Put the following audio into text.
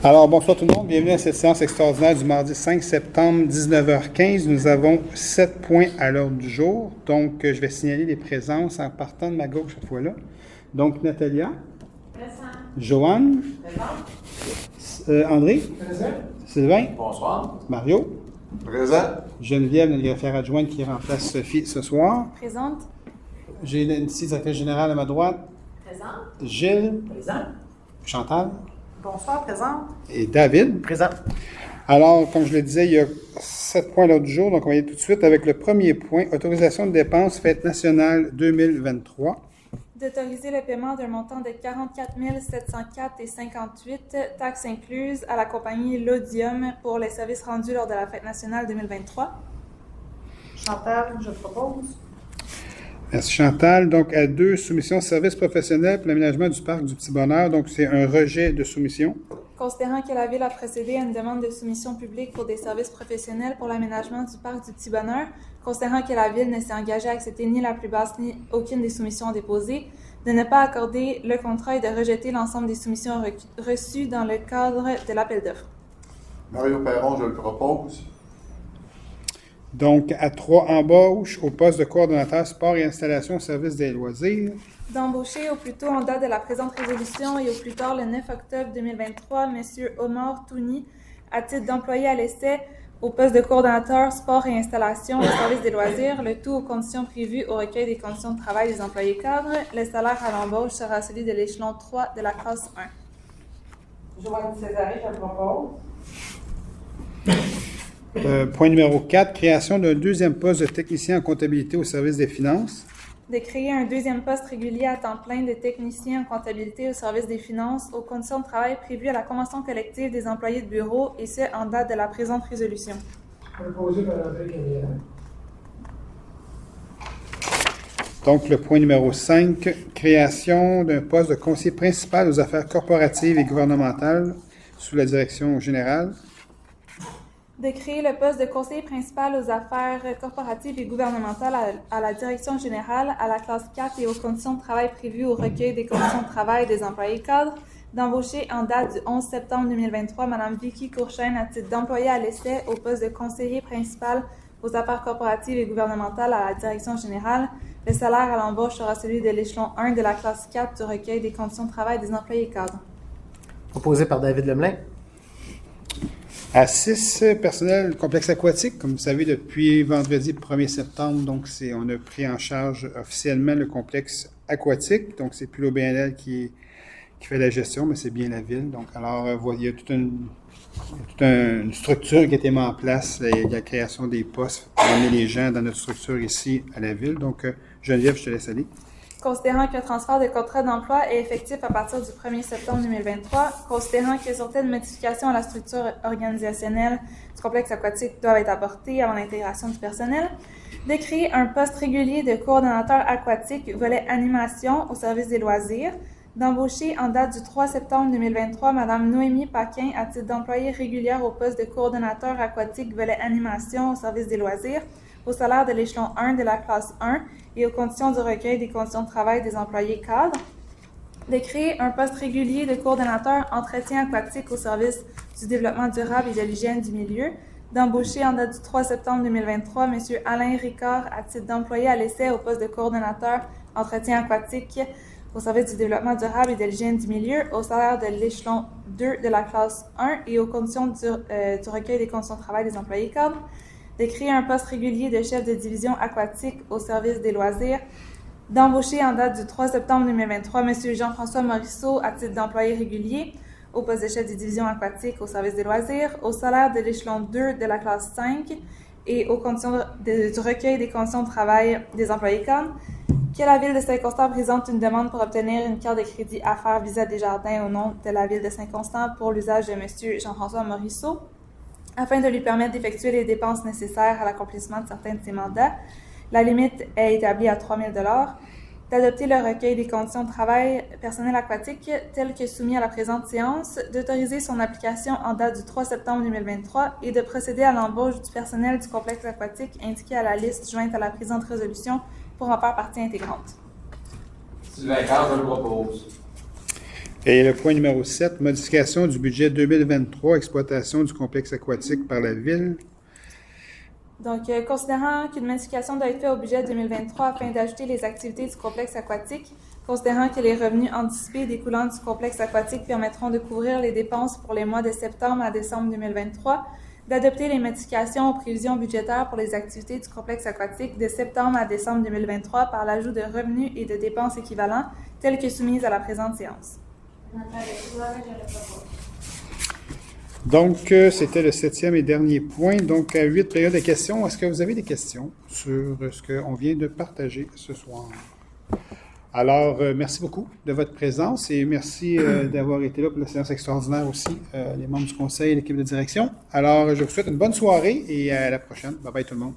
Alors, bonsoir tout le monde. Bienvenue à cette séance extraordinaire du mardi 5 septembre, 19h15. Nous avons 7 points à l'ordre du jour. Donc, je vais signaler les présences en partant de ma gauche cette fois-là. Donc, Natalia. Présent. Joanne. Présent. André. Présent. Sylvain. Bonsoir. Mario. Présent. Geneviève, notre greffière adjointe qui remplace Sophie ce soir. Présente. J'ai Nancy, directrice générale à ma droite. Présente. Gilles. Présent. Chantal. Bonsoir, présente. Et David. Présent. Alors, comme je le disais, il y a 7 points à l'ordre du jour, donc on va y aller tout de suite avec le premier point, autorisation de dépenses fête nationale 2023. D'autoriser le paiement d'un montant de 44 704,58 taxes incluses à la compagnie L'Odium pour les services rendus lors de la fête nationale 2023. Chantal, je propose. Merci Chantal. Donc, à 2, soumission de services professionnels pour l'aménagement du parc du Petit-Bonheur. Donc, c'est un rejet de soumission. Considérant que la Ville a procédé à une demande de soumission publique pour des services professionnels pour l'aménagement du parc du Petit-Bonheur, considérant que la Ville ne s'est engagée à accepter ni la plus basse ni aucune des soumissions déposées, de ne pas accorder le contrat et de rejeter l'ensemble des soumissions reçues dans le cadre de l'appel d'offres. Mario Perron, je le propose. Donc, à 3, embauche au poste de coordonnateur sport et installation au service des loisirs. D'embaucher au plus tôt en date de la présente résolution et au plus tard le 9 octobre 2023, M. Omar Touni, à titre d'employé à l'essai au poste de coordonnateur sport et installation au service des loisirs, le tout aux conditions prévues au recueil des conditions de travail des employés cadres. Le salaire à l'embauche sera celui de l'échelon 3 de la classe 1. Joanne Césaré, je le propose. Point numéro 4, création d'un deuxième poste de technicien en comptabilité au service des finances. De créer un deuxième poste régulier à temps plein de technicien en comptabilité au service des finances aux conditions de travail prévues à la convention collective des employés de bureau et ce, en date de la présente résolution. Proposé par André Camiera. Donc, le point numéro 5, création d'un poste de conseiller principal aux affaires corporatives et gouvernementales sous la direction générale. De créer le poste de conseiller principal aux affaires corporatives et gouvernementales à la direction générale, à la classe 4 et aux conditions de travail prévues au recueil des conditions de travail des employés cadres. D'embaucher en date du 11 septembre 2023 Mme Vicky Courchaine à titre d'employée à l'essai au poste de conseiller principal aux affaires corporatives et gouvernementales à la direction générale. Le salaire à l'embauche sera celui de l'échelon 1 de la classe 4 du recueil des conditions de travail des employés cadres. Proposé par David Lemelin. À 6, personnel complexe aquatique. Comme vous savez, depuis vendredi 1er septembre, donc on a pris en charge officiellement le complexe aquatique. Donc, c'est plus l'OBNL qui fait la gestion, mais c'est bien la ville. Donc, alors, il y a toute une structure qui a été mise en place. Il y a la création des postes pour amener les gens dans notre structure ici à la ville. Donc, Geneviève, je te laisse aller. Considérant qu'un transfert de contrat d'emploi est effectif à partir du 1er septembre 2023, considérant que certaines modifications à la structure organisationnelle du complexe aquatique doivent être apportées avant l'intégration du personnel, de créer un poste régulier de coordonnateur aquatique volet animation au service des loisirs, d'embaucher en date du 3 septembre 2023 Mme Noémie Paquin à titre d'employée régulière au poste de coordonnateur aquatique volet animation au service des loisirs, au salaire de l'échelon 1 de la classe 1 et aux conditions du recueil des conditions de travail des employés cadres, de créer un poste régulier de coordonnateur entretien aquatique au service du développement durable et de l'hygiène du milieu, d'embaucher en date du 3 septembre 2023 M. Alain Ricard à titre d'employé à l'essai au poste de coordonnateur entretien aquatique au service du développement durable et de l'hygiène du milieu, au salaire de l'échelon 2 de la classe 1 et aux conditions du recueil des conditions de travail des employés cadres, de créer un poste régulier de chef de division aquatique au service des loisirs, d'embaucher en date du 3 septembre 2023 M. Jean-François Morisseau à titre d'employé régulier au poste de chef de division aquatique au service des loisirs, au salaire de l'échelon 2 de la classe 5 et aux conditions du recueil des conditions de travail des employés cadres, que la Ville de Saint-Constant présente une demande pour obtenir une carte de crédit Affaires Visa Desjardins au nom de la Ville de Saint-Constant pour l'usage de M. Jean-François Morisseau, afin de lui permettre d'effectuer les dépenses nécessaires à l'accomplissement de certains de ses mandats. La limite est établie à 3 000 $, d'adopter le recueil des conditions de travail personnel aquatique tel que soumis à la présente séance, d'autoriser son application en date du 3 septembre 2023 et de procéder à l'embauche du personnel du complexe aquatique indiqué à la liste jointe à la présente résolution pour en faire partie intégrante. Sylvain Carr, je le propose. Et le point numéro 7, modification du budget 2023, exploitation du complexe aquatique par la Ville. Donc, considérant qu'une modification doit être faite au budget 2023 afin d'ajouter les activités du complexe aquatique, considérant que les revenus anticipés découlant du complexe aquatique permettront de couvrir les dépenses pour les mois de septembre à décembre 2023, d'adopter les modifications aux prévisions budgétaires pour les activités du complexe aquatique de septembre à décembre 2023 par l'ajout de revenus et de dépenses équivalents tels que soumises à la présente séance. Donc, c'était le 7e et dernier point. Donc, à 8 périodes de questions. Est-ce que vous avez des questions sur ce qu'on vient de partager ce soir? Alors, merci beaucoup de votre présence et merci d'avoir été là pour la séance extraordinaire aussi, les membres du conseil et l'équipe de direction. Alors, je vous souhaite une bonne soirée et à la prochaine. Bye bye tout le monde.